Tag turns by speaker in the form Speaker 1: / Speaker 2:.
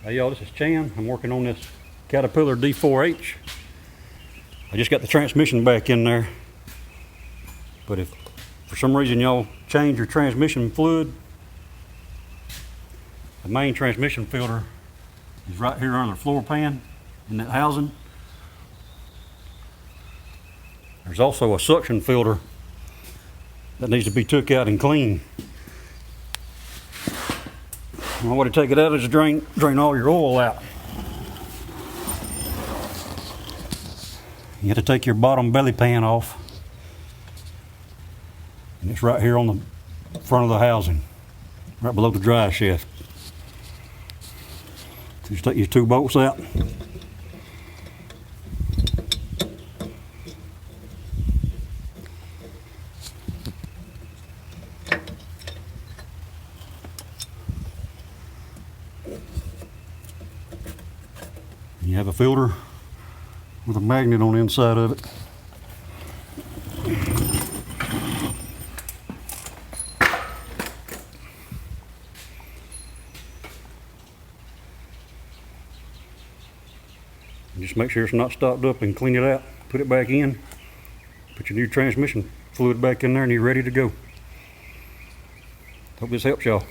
Speaker 1: Hey y'all, this is Chan. I'm working on this Caterpillar D4H. I just got the transmission back in there. But if for some reason y'all change your transmission fluid, the main transmission filter is right here on the floor pan in that housing. There's also a suction filter that needs to be took out and cleaned. The only way to take it out is to drain all your oil out. You have to take your bottom belly pan off. And it's right here on the front of the housing, right below the dry shaft. So just take your two bolts out. You have a filter with a magnet on the inside of it. Just make sure it's not stopped up and clean it out. Put it back in. Put your new transmission fluid back in there and you're ready to go. Hope this helps y'all.